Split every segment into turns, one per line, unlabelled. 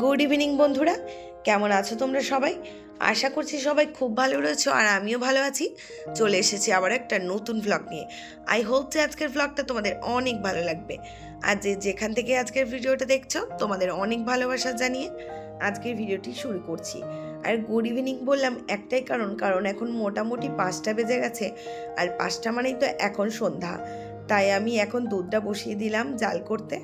Good evening বন্ধুরা, কেমন আছো তোমরা সবাই? আশা করছি সবাই খুব ভালো রয়েছো আর আমিও ভালো আছি। চলে এসেছি আবার একটা নতুন ভ্লগ নিয়ে। আই হোপ যে আজকের ভ্লগটা তোমাদের অনেক ভালো লাগবে। আর যেখান থেকে আজকের ভিডিওটা দেখছো তোমাদের অনেক ভালোবাসা জানিয়ে আজকের ভিডিওটি শুরু করছি। আর গুড ইভিনিং বললাম একটাই কারণ এখন মোটামুটি 5টা বেজে গেছে। আর 5টা মানেই তো এখন সন্ধ্যা। তাই আমি এখন দুধটা বসিয়ে দিলাম জাল করতে,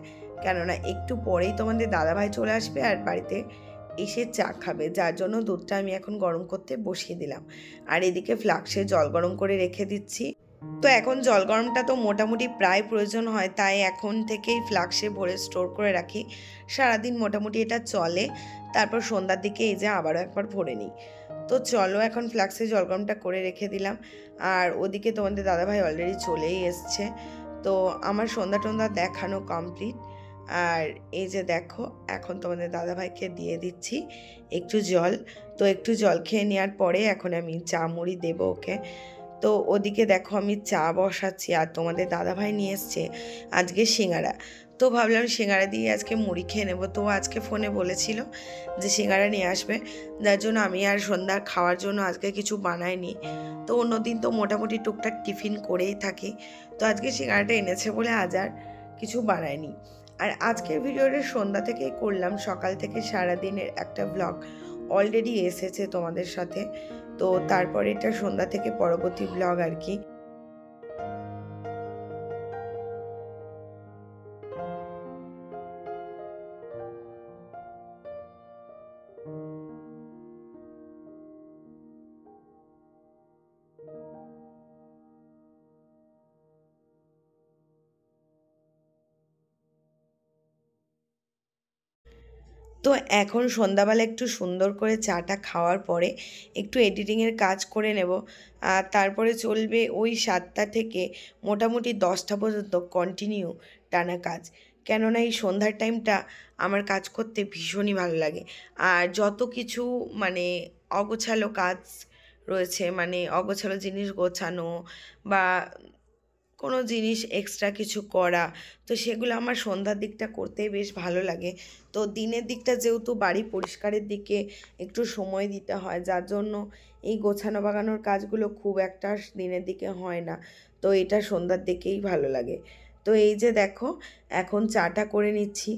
কেননা একটু পরেই তোমাদের দাদাভাই চলে আসবে আর বাড়িতে এসে চা খাবে, যার জন্য দুধটা আমি এখন গরম করতে বসিয়ে দিলাম। আর এদিকে ফ্লাক্সে জল গরম করে রেখে দিচ্ছি। তো এখন জল গরমটা তো মোটামুটি প্রায় প্রয়োজন হয়, তাই এখন থেকেই ফ্লাক্সে ভরে স্টোর করে রাখি। সারাদিন মোটামুটি এটা চলে, তারপর সন্ধ্যার দিকে এই যে আবারও একবার ভরে নিই। তো চলো এখন ফ্লাক্সে জল গরমটা করে রেখে দিলাম। আর ওদিকে তোমাদের দাদাভাই অলরেডি চলেই এসছে। তো আমার সন্ধ্যা টন্ধ্যা দেখানো কমপ্লিট। আর এই যে দেখো এখন তোমাদের দাদাভাইকে দিয়ে দিচ্ছি একটু জল। তো একটু জল খেয়ে নেওয়ার পরে এখন আমি চা মুড়ি দেবো ওকে। তো ওদিকে দেখো আমি চা বসাচ্ছি আর তোমাদের দাদাভাই নিয়ে এসছে আজকে সিঙ্গারা। তো ভাবলাম সিঙ্গারা দিয়ে আজকে মুড়ি খেয়ে নেবো। তো আজকে ফোনে বলেছিল যে সিঙ্গারা নিয়ে আসবে, যার জন্য আমি আর সন্ধ্যার খাওয়ার জন্য আজকে কিছু বানাইনি। তো অন্যদিন তো মোটামুটি টুকটাক টিফিন করেই থাকি, তো আজকে সিঙ্গারাটা এনেছে বলে আজ আর কিছু বানাইনি। আর আজকের ভিডিওটা সন্ধ্যা থেকেই করলাম, সকাল থেকে সারাদিনের একটা ব্লগ অলরেডি এসেছে তোমাদের সাথে। তো তারপর এটা সন্ধ্যা থেকে পরবর্তী ব্লগ আর কি। তো এখন সন্ধ্যাবেলা একটু সুন্দর করে চাটা খাওয়ার পরে একটু এডিটিংয়ের কাজ করে নেব। আর তারপরে চলবে ওই 7টা থেকে মোটামুটি 10টা পর্যন্ত কন্টিনিউ টানা কাজ। কেননা এই সন্ধ্যার টাইমটা আমার কাজ করতে ভীষণই ভালো লাগে। আর যত কিছু মানে অগোছালো কাজ রয়েছে, মানে অগোছালো জিনিস গোছানো বা কোনো জিনিস এক্সট্রা কিছু করা, তো সেগুলো আমার সন্ধ্যার দিকটা করতেই বেশ ভালো লাগে। তো দিনের দিকটা যেহেতু বাড়ি পরিষ্কারের দিকে একটু সময় দিতে হয়, যার জন্য এই গোছানো বাগানোর কাজগুলো খুব একটা দিনের দিকে হয় না। তো এটা সন্ধ্যার দিকেই ভালো লাগে। তো এই যে দেখো এখন চাটা করে নিচ্ছি।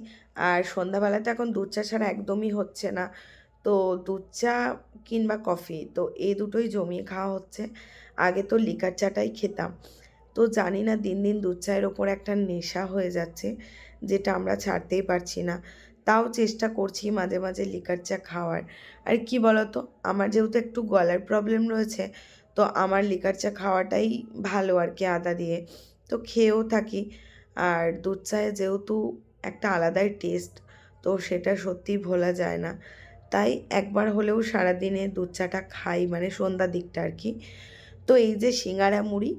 আর সন্ধ্যাবেলাতে এখন দুধ চা ছাড়া একদমই হচ্ছে না। তো দুধ চা কিংবা কফি, তো এই দুটোই জমিয়ে খাওয়া হচ্ছে। আগে তো লিকার চাটাই খেতাম। তো জানি না দিন দিন দুধ চায়ের ওপর একটা নেশা হয়ে যাচ্ছে, যেটা আমরা ছাড়তেই পারছি না। তাও চেষ্টা করছি মাঝে মাঝে লিকার চা খাওয়ার। আর কি বলতো, আমার যেহেতু একটু গলার প্রবলেম রয়েছে, তো আমার লিকার চা খাওয়াটাই ভালো আর কি, আদা দিয়ে। তো খেয়েও থাকি। আর দুধ চায়ে যেহেতু একটা আলাদাই টেস্ট, তো সেটা সত্যিই ভোলা যায় না। তাই একবার হলেও সারাদিনে দুধ চাটা খাই, মানে সন্ধ্যার দিকটা আর কি। তো এই যে সিঙ্গারা মুড়ি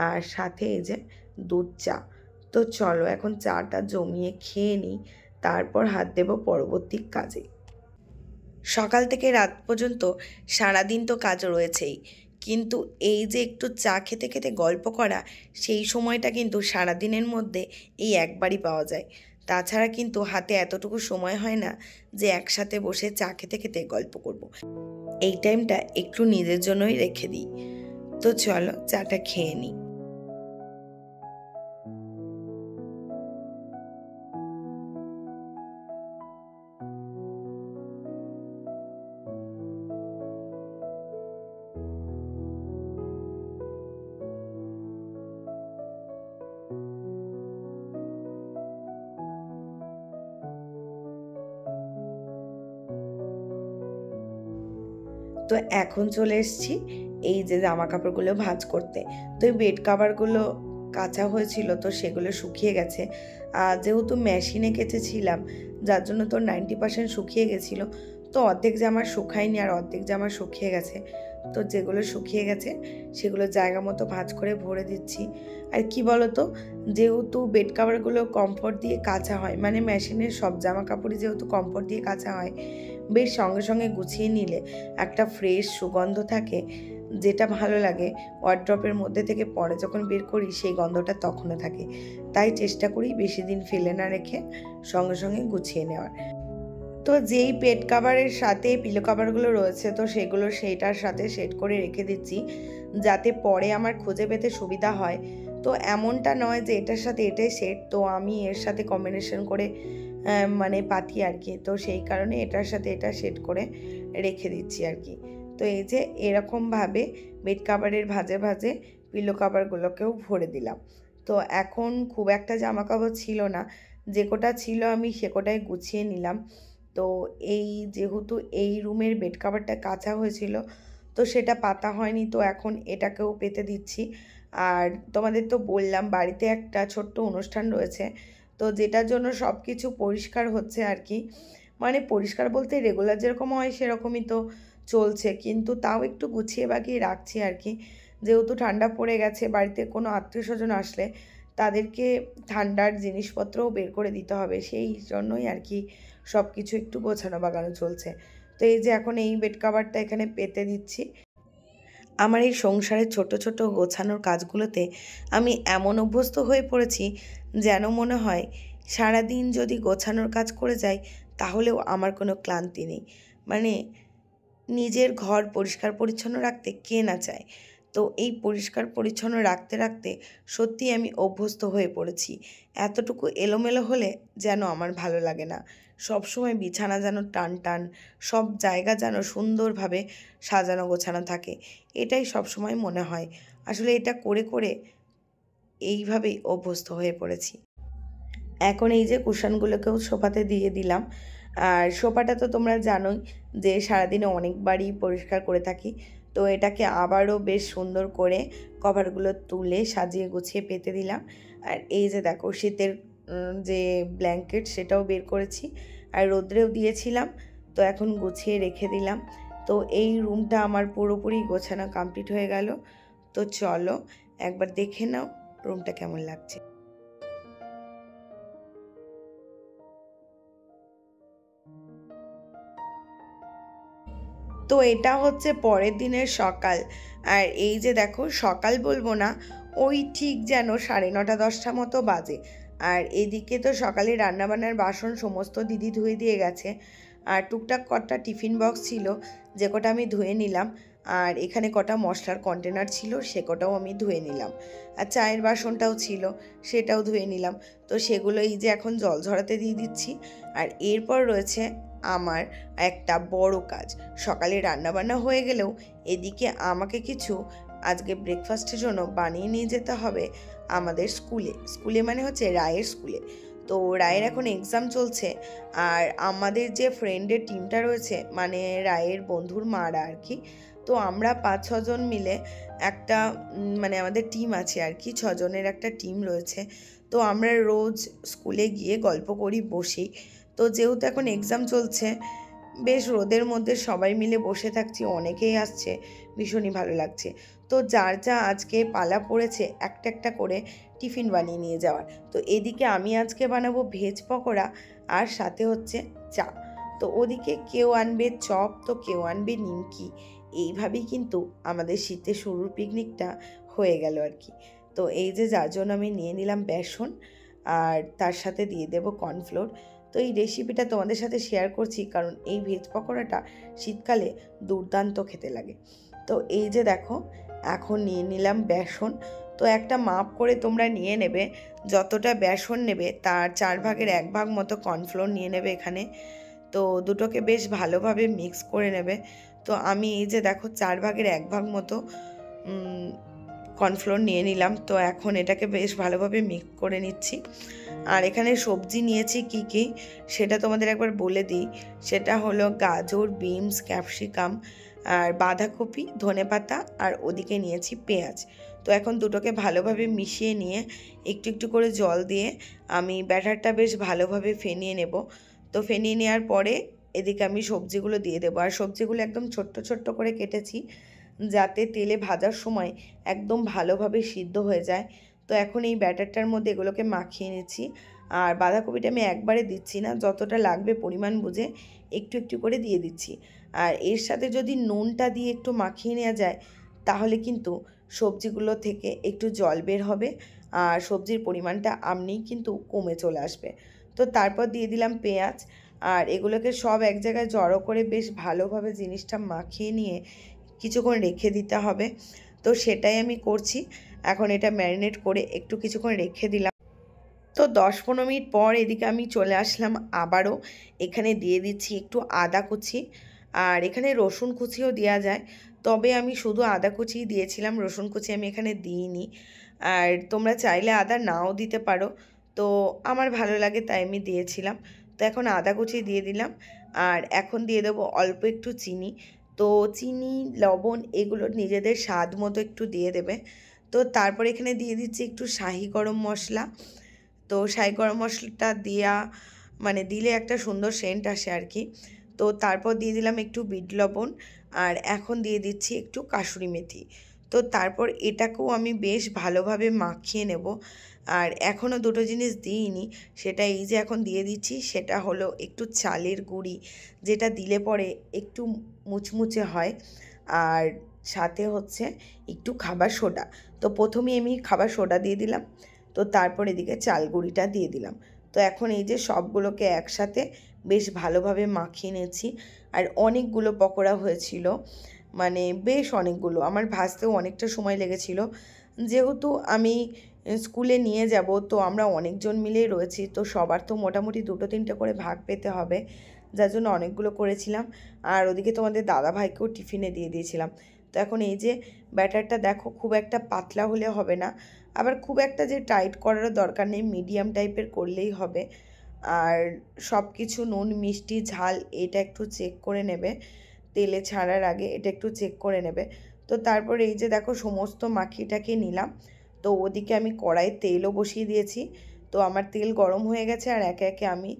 আর সাথে এই যে দুধ চা। তো চলো এখন চাটা জমিয়ে খেয়ে নিই, তারপর হাত দেব পরবর্তী কাজে। সকাল থেকে রাত পর্যন্ত সারাদিন তো কাজ রয়েছেই, কিন্তু এই যে একটু চা খেতে খেতে গল্প করা, সেই সময়টা কিন্তু সারাদিনের মধ্যে এই একবারই পাওয়া যায়। তাছাড়া কিন্তু হাতে এতটুকু সময় হয় না যে একসাথে বসে চা খেতে খেতে গল্প করব। এই টাইমটা একটু নিজের জন্যই রেখে দিই। তো চলো চাটা খেয়ে নিই। তো এখন চলে এসেছি এই যে জামা কাপড়গুলো ভাঁজ করতে। তো এই বেড কাভারগুলো কাচা হয়েছিল, তো সেগুলো শুকিয়ে গেছে। যেহেতু মেশিনে কেচেছিলাম, যার জন্য তো 90% শুকিয়ে গেছিলো। তো অর্ধেক জামা শুকায়নি আর অর্ধেক জামা শুকিয়ে গেছে। তো যেগুলো শুকিয়ে গেছে সেগুলো জায়গা মতো ভাঁজ করে ভরে দিচ্ছি। আর কি বলতো, যেহেতু বেড কাভারগুলো কমফোর্ট দিয়ে কাচা হয়, মানে মেশিনের সব জামা কাপড়ই যেহেতু কমফোর্ট দিয়ে কাচা হয়, বেশ সঙ্গে সঙ্গে গুছিয়ে নিলে একটা ফ্রেশ সুগন্ধ থাকে, যেটা ভালো লাগে। ওয়ার্ড্রপের মধ্যে থেকে পরে যখন বের করি সেই গন্ধটা তখনও থাকে। তাই চেষ্টা করি বেশি দিন ফেলে না রেখে সঙ্গে সঙ্গে গুছিয়ে নেওয়ার। তো যেই বেড কাভারের সাথে পিলো কাভারগুলো রয়েছে তো সেগুলো সেইটার সাথে সেট করে রেখে দিচ্ছি, যাতে পরে আমার খুঁজে পেতে সুবিধা হয়। তো এমনটা নয় যে এটার সাথে এটাই সেট, তো আমি এর সাথে কম্বিনেশন করে মানে পাতি আর কি। তো সেই কারণে এটার সাথে এটা সেট করে রেখে দিচ্ছি আর কি। তো এই যে এরকমভাবে বেড কাভারের ভাঁজে ভাঁজে পিলো কাভারগুলোকেও ভরে দিলাম। তো এখন খুব একটা জামা কাপড় ছিল না, যে কটা ছিল আমি সে কটাই গুছিয়ে নিলাম। তো এই যেহেতু এই রুমের বেড কাভারটা কাচা হয়েছিল, তো সেটা পাতা হয়নি, তো এখন এটাকেও পেতে দিচ্ছি। আর তোমাদের তো বললাম বাড়িতে একটা ছোট্ট অনুষ্ঠান রয়েছে, তো যেটার জন্য সব কিছু পরিষ্কার হচ্ছে আর কি। মানে পরিষ্কার বলতে রেগুলার যেরকম হয় সেরকমই তো চলছে, কিন্তু তাও একটু গুছিয়ে বাগিয়ে রাখছি আর কি। যেহেতু ঠান্ডা পড়ে গেছে, বাড়িতে কোনো আত্মীয় স্বজন আসলে তাদেরকে ঠান্ডার জিনিসপত্রও বের করে দিতে হবে, সেই জন্যই আর কি সব কিছু একটু গোছানো বাগানো চলছে। তো এই যে এখন এই বেড কাভারটা এখানে পেতে দিচ্ছি। আমার এই সংসারের ছোট ছোট গোছানোর কাজগুলোতে আমি এমন অভ্যস্ত হয়ে পড়েছি, যেন মনে হয় সারাদিন যদি গোছানোর কাজ করে যাই তাহলেও আমার কোনো ক্লান্তি নেই। মানে নিজের ঘর পরিষ্কার পরিচ্ছন্ন রাখতে কে না চায়। তো এই পরিষ্কার পরিচ্ছন্ন রাখতে রাখতে সত্যিই আমি অভ্যস্ত হয়ে পড়েছি। এতটুকু এলোমেলো হলে যেন আমার ভালো লাগে না। সবসময় বিছানা যেন টান টান, সব জায়গা যেন সুন্দরভাবে সাজানো গোছানো থাকে, এটাই সবসময় মনে হয়। আসলে এটা করে করে এইভাবেই অভ্যস্ত হয়ে পড়েছি। এখন এই যে কুশনগুলোকেও সোফাতে দিয়ে দিলাম। আর সোফাটা তো তোমরা জানোই যে সারাদিনে অনেকবারই পরিষ্কার করে থাকি। তো এটাকে আবারও বেশ সুন্দর করে কভারগুলো তুলে সাজিয়ে গুছিয়ে পেতে দিলাম। আর এই যে দেখো শীতের যে ব্ল্যাঙ্কেট সেটাও বের করেছি, আর রোদ্রেও দিয়েছিলাম। তো এখন গুছিয়ে রেখে দিলাম। তো এই রুমটা আমার পুরোপুরি গোছানো কমপ্লিট হয়ে গেল। তো চলো একবার দেখে নাও রুমটা কেমন লাগছে। তো এটা হচ্ছে পরের দিনের সকাল। আর এই যে দেখো সকাল বলবো না, ওই ঠিক যেন 9:30-10টা মতো বাজে। আর এদিকে তো সকালে রান্নাবান্নার বাসন সমস্ত দিদি ধুয়ে দিয়ে গেছে। আর টুকটাক কটা টিফিন বক্স ছিল, যে কটা আমি ধুয়ে নিলাম। আর এখানে কটা মশলার কন্টেনার ছিল, সে কটাও আমি ধুয়ে নিলাম। আর চায়ের বাসনটাও ছিল, সেটাও ধুয়ে নিলাম। তো সেগুলো এই যে এখন জল ঝরাতে দিয়ে দিচ্ছি। আর এরপর রয়েছে আমার একটা বড় কাজ। সকালে রান্নাবান্না হয়ে গেলেও এদিকে আমাকে কিছু আজকে ব্রেকফাস্টের জন্য বানিয়ে নিয়ে যেতে হবে আমাদের স্কুলে মানে হচ্ছে রায়ের স্কুলে। তো রায়ের এখন এক্সাম চলছে। আর আমাদের যে ফ্রেন্ডের টিমটা রয়েছে, মানে রায়ের বন্ধুর মারা আর কি, তো আমরা 5-6 জন মিলে একটা মানে আমাদের টিম আছে আর কি, 6 জনের একটা টিম রয়েছে। তো আমরা রোজ স্কুলে গিয়ে গল্প করি বসি। তো যেহেতু এখন এক্সাম চলছে, বেশ রোদের মধ্যে সবাই মিলে বসে থাকছি, অনেকেই আসছে, ভীষণই ভালো লাগছে। তো যার যা আজকে পালা পড়েছে একটা একটা করে টিফিন বানিয়ে নিয়ে যাওয়ার। তো এদিকে আমি আজকে বানাবো ভেজ পকোড়া, আর সাথে হচ্ছে চা। তো ওদিকে কেউ আনবে চপ, তো কেউ আনবে নিমকি। এইভাবেই কিন্তু আমাদের শীতের শুরুর পিকনিকটা হয়ে গেল আর কি। তো এই যে যার জন্য আমি নিয়ে নিলাম বেসন, আর তার সাথে দিয়ে দেবো কর্নফ্লোর। তো এই রেসিপিটা তোমাদের সাথে শেয়ার করছি, কারণ এই ভেজ পকোড়াটা শীতকালে দুর্দান্ত খেতে লাগে। তো এই যে দেখো এখন নিয়ে নিলাম বেসন। তো একটা মাপ করে তোমরা নিয়ে নেবে, যতটা বেসন নেবে তার 1/4 মতো কর্নফ্লোর নিয়ে নেবে এখানে। তো দুটোকে বেশ ভালোভাবে মিক্স করে নেবে। তো আমি এই যে দেখো 1/4 মতো কর্নফ্লোর নিয়ে নিলাম। তো এখন এটাকে বেশ ভালোভাবে মিক্স করে নিচ্ছি। আর এখানে সবজি নিয়েছি কি কি সেটা তোমাদের একবার বলে দিই। সেটা হলো গাজর, বিনস, ক্যাপসিকাম, আর বাঁধাকপি, ধনেপাতা, আর ওদিকে নিয়েছি পেঁয়াজ। তো এখন দুটোকে ভালোভাবে মিশিয়ে নিয়ে একটু একটু করে জল দিয়ে আমি ব্যাটারটা বেশ ভালোভাবে ফেনিয়ে নেব। তো ফেনিয়ে নেওয়ার পরে এদিকে আমি সবজিগুলো দিয়ে দেবো। আর সবজিগুলো একদম ছোট্ট ছোট্ট করে কেটেছি, যাতে তেলে ভাজার সময় একদম ভালোভাবে সিদ্ধ হয়ে যায়। তো এখন এই ব্যাটারটার মধ্যে এগুলোকে মাখিয়ে নিচ্ছি। আর বাঁধাকপিটা আমি একবারে দিচ্ছি না, যতটা লাগবে পরিমাণ বুঝে একটু একটু করে দিয়ে দিচ্ছি। আর এর সাথে যদি নুনটা দিয়ে একটু মাখিয়ে নেওয়া যায়, তাহলে কিন্তু সবজিগুলো থেকে একটু জল বের হবে, আর সবজির পরিমাণটা আমনিই কিন্তু কমে চলে আসবে। তো তারপর দিয়ে দিলাম পেঁয়াজ। আর এগুলোকে সব এক জায়গায় জড়ো করে বেশ ভালোভাবে জিনিসটা মাখিয়ে নিয়ে কিছুক্ষণ রেখে দিতে হবে। তো সেটাই আমি করছি। এখন এটা ম্যারিনেট করে একটু কিছুক্ষণ রেখে দিলাম। তো 10-15 মিনিট পর এদিকে আমি চলে আসলাম আবারও। এখানে দিয়ে দিচ্ছি একটু আদা কুচি, আর এখানে রসুন কুচিও দেওয়া যায়, তবে আমি শুধু আদা কুচিই দিয়েছিলাম, রসুন কুচি আমি এখানে দিইনি। আর তোমরা চাইলে আদা নাও দিতে পারো, তো আমার ভালো লাগে তাই আমি দিয়েছিলাম। তো এখন আদা কুচি দিয়ে দিলাম, আর এখন দিয়ে দেবো অল্প একটু চিনি। তো চিনি, লবণ এগুলো নিজেদের স্বাদ মতো একটু দিয়ে দেবে। তো তারপর এখানে দিয়ে দিচ্ছি একটু শাহি গরম মশলা। তো শাহি গরম মশলাটা মানে দিলে একটা সুন্দর সেন্ট আসে আর কি। তো তারপর দিয়ে দিলাম একটু বিট লবণ, আর এখন দিয়ে দিচ্ছি একটু কাসুরি মেথি। তো তারপর এটাকেও আমি বেশ ভালোভাবে মাখিয়ে নেব। আর এখনও দুটো জিনিস দিইনি, সেটা এই যে এখন দিয়ে দিচ্ছি, সেটা হলো একটু চালের গুঁড়ি, যেটা দিলে পরে একটু মুচমুচে হয়। আর সাথে হচ্ছে একটু খাবার সোডা। তো প্রথমেই আমি খাবার সোডা দিয়ে দিলাম, তো তারপর এদিকে চাল গুঁড়িটা দিয়ে দিলাম। তো এখন এই যে সবগুলোকে একসাথে বেশ ভালোভাবে মাখিয়ে নিয়েছি। আর অনেকগুলো পকোড়া হয়েছিল, মানে বেশ অনেকগুলো, আমার ভাজতেও অনেকটা সময় লেগেছিল। যেহেতু আমি স্কুলে নিয়ে যাব, তো আমরা অনেকজন মিলেই রয়েছি, তো সবার তো মোটামুটি 2-3টে করে ভাগ পেতে হবে, যার জন্য অনেকগুলো করেছিলাম। আর ওদিকে তোমাদের দাদাভাইকেও টিফিনে দিয়ে দিয়েছিলাম। তো এখন এই যে ব্যাটারটা দেখো, খুব একটা পাতলা হলে হবে না, আবার খুব একটা যে টাইট করারও দরকার নেই, মিডিয়াম টাইপের করলেই হবে। আর সব কিছু নুন, মিষ্টি, ঝাল এটা একটু চেক করে নেবে, তেলে ছাড়ার আগে এটা একটু চেক করে নেবে। তো তারপরে এই যে দেখো সমস্ত মাখিটাকে নিলাম। তো ওদিকে আমি কড়াইয়ে তেলও বসিয়ে দিয়েছি। তো আমার তেল গরম হয়ে গেছে, আর একে একে আমি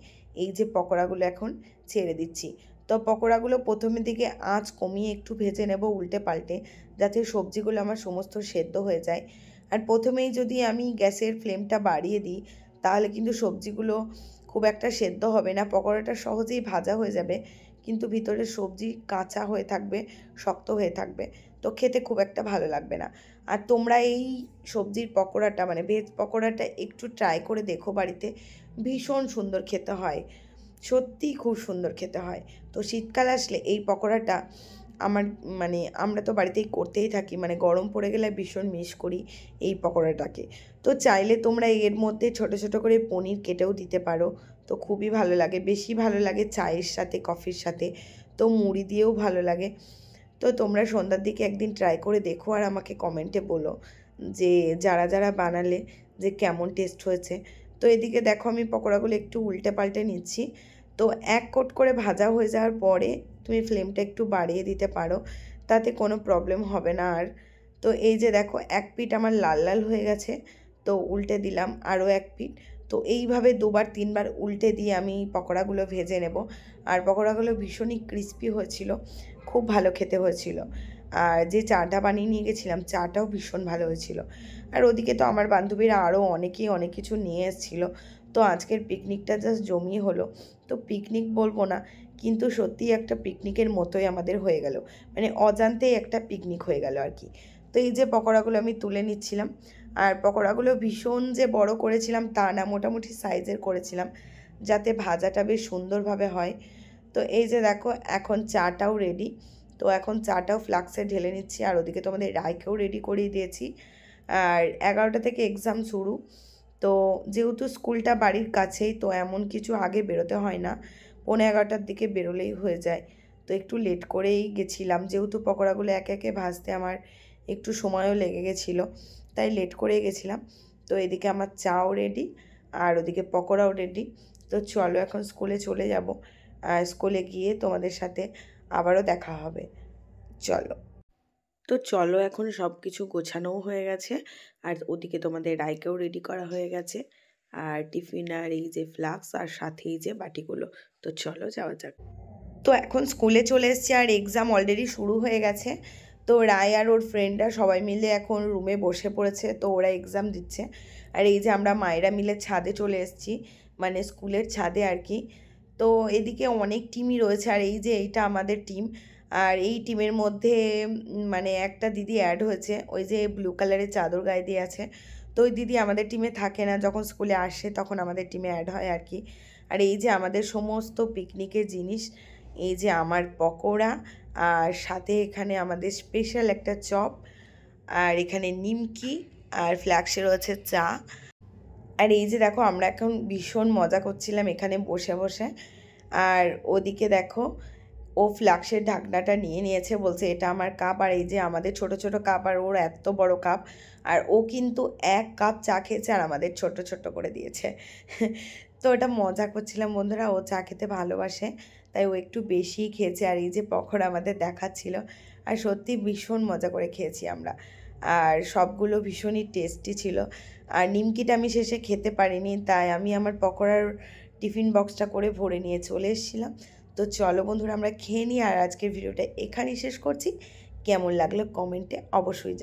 এই যে পকোড়াগুলো এখন ছেড়ে দিচ্ছি। তো পকোড়াগুলো প্রথমের দিকে আঁচ কমিয়ে একটু ভেজে নেব উল্টে পাল্টে, যাতে সবজিগুলো আমার সমস্ত সেদ্ধ হয়ে যায়। আর প্রথমেই যদি আমি গ্যাসের ফ্লেমটা বাড়িয়ে দিই, তাহলে কিন্তু সবজিগুলো খুব একটা সেদ্ধ হবে না, পকোড়াটা সহজেই ভাজা হয়ে যাবে, কিন্তু ভিতরে সবজি কাঁচা হয়ে থাকবে, শক্ত হয়ে থাকবে, তো খেতে খুব একটা ভালো লাগবে না। আর তোমরা এই সবজির পকোড়াটা মানে ভেজ পকোড়াটা একটু ট্রাই করে দেখো বাড়িতে, ভীষণ সুন্দর খেতে হয়, সত্যিই খুব সুন্দর খেতে হয়। তো শীতকাল আসলে এই পকোড়াটা আমার মানে আমরা তো বাড়িতেই করতেই থাকি, মানে গরম পড়ে গেলে ভীষণ মিস করি এই পকোড়াটাকে। তো চাইলে তোমরা এর মধ্যে ছোট ছোট করে পনির কেটেও দিতে পারো, তো খুবই ভালো লাগে, বেশি ভালো লাগে চায়ের সাথে, কফির সাথে, তো মুড়ি দিয়েও ভালো লাগে। তো তোমরা সন্ধ্যার দিকে একদিন ট্রাই করে দেখো, আর আমাকে কমেন্টে বলো যে যারা যারা বানালে যে কেমন টেস্ট হয়েছে। তো এদিকে দেখো আমি পকোড়াগুলো একটু উল্টে পাল্টে নিচ্ছি। তো এক কোট করে ভাজা হয়ে যাওয়ার পরে তুমি ফ্লেমটা একটু বাড়িয়ে দিতে পারো, তাতে কোনো প্রবলেম হবে না আর। তো এই যে দেখো এক পিঠ আমার লাল লাল হয়ে গেছে, তো উল্টে দিলাম আরও এক পিঠ। তো এইভাবে 2-3বার উল্টে দিয়ে আমি পকোড়াগুলো ভেজে নেব। আর পকোড়াগুলো ভীষণই ক্রিস্পি হয়েছিল, খুব ভালো খেতে হয়েছিল। আর যে চাটা বানিয়ে নিয়ে গেছিলাম, চাটাও ভীষণ ভালো হয়েছিল। আর ওদিকে তো আমার বান্ধবীরা আরও অনেকেই অনেক কিছু নিয়ে এসেছিলো। তো আজকের পিকনিকটা জাস্ট জমিয়ে হলো। তো পিকনিক বলবো না, কিন্তু সত্যিই একটা পিকনিকের মতোই আমাদের হয়ে গেল, মানে অজান্তেই একটা পিকনিক হয়ে গেল আর কি। তো এই যে পকোড়াগুলো আমি তুলে নিচ্ছিলাম, আর পকোড়াগুলো ভীষণ যে বড় করেছিলাম তা না, মোটামুটি সাইজের করেছিলাম, যাতে ভাজাটা বেশ সুন্দরভাবে হয়। তো এই যে দেখো এখন চাটাও রেডি। তো এখন চাটাও ফ্লাক্সে ঢেলে নিচ্ছি, আর ওদিকে তো আমাদের রায়কেও রেডি করিয়ে দিয়েছি। আর 11টা থেকে এক্সাম শুরু। তো যেহেতু স্কুলটা বাড়ির কাছেই, তো এমন কিছু আগে বেরোতে হয় না, 11:45টার দিকে বেরোলেই হয়ে যায়। তো একটু লেট করেই গেছিলাম, যেহেতু পকোড়াগুলো একে একে ভাজতে আমার একটু সময়ও লেগে গেছিলো, তাই লেট করেই গেছিলাম। তো এদিকে আমার চাও রেডি, আর ওদিকে পকোড়াও রেডি। তো চলো এখন স্কুলে চলে যাব, আর স্কুলে গিয়ে তোমাদের সাথে আবারও দেখা হবে। চলো। তো চলো এখন সব কিছু গোছানোও হয়ে গেছে, আর ওদিকে তোমাদের রায়কেও রেডি করা হয়ে গেছে, আর টিফিন আর এই যে ফ্লাক্স আর সাথে এই যে বাটিগুলো। তো চলো যাওয়া যাক। তো এখন স্কুলে চলে এসেছি, আর এক্সাম অলরেডি শুরু হয়ে গেছে। তো রায় আর ওর ফ্রেন্ডরা সবাই মিলে এখন রুমে বসে পড়েছে, তো ওরা এক্সাম দিচ্ছে। আর এই যে আমরা মায়েরা মিলে ছাদে চলে এসেছি, মানে স্কুলের ছাদে আর কি। তো এদিকে অনেক টিমই রয়েছে, আর এই যে এইটা আমাদের টিম। আর এই টিমের মধ্যে মানে একটা দিদি অ্যাড হয়েছে, ওই যে ব্লু কালারের চাদর গায়ে দিয়ে আছে। তো ওই দিদি আমাদের টিমে থাকে না, যখন স্কুলে আসে তখন আমাদের টিমে অ্যাড হয় আর কি। আর এই যে আমাদের সমস্ত পিকনিকের জিনিস, এই যে আমার পকোড়া, আর সাথে এখানে আমাদের স্পেশাল একটা চপ, আর এখানে নিমকি, আর ফ্ল্যাক্সে রয়েছে চা। আর এই যে দেখো আমরা এখন ভীষণ মজা করছিলাম এখানে বসে বসে। আর ওদিকে দেখো ও ফ্লাক্সের ঢাকনাটা নিয়ে নিয়েছে, বলছে এটা আমার কাপ। আর এই যে আমাদের ছোট ছোট কাপ, আর ওর এত বড় কাপ। আর ও কিন্তু 1 কাপ চা খেয়েছে আর আমাদের ছোট ছোট করে দিয়েছে। তো ওটা মজা করছিলাম বন্ধুরা, ও চা খেতে ভালোবাসে তাই ও একটু বেশিই খেয়েছে। আর এই যে পকোড়া আমাদের দেখাচ্ছিল, আর সত্যি ভীষণ মজা করে খেয়েছি আমরা। আর সবগুলো ভীষণই টেস্টি ছিল। আর নিমকিটা আমি শেষে খেতে পারিনি, তাই আমি আমার পকোড়ার টিফিন বক্সটা করে ভরে নিয়ে চলে এসেছিলাম। তো চলো বন্ধুরা আমরা খেয়ে নিই, আর আজকের ভিডিওটা এখানেই শেষ করছি। কেমন লাগলো কমেন্টে অবশ্যই জানাও।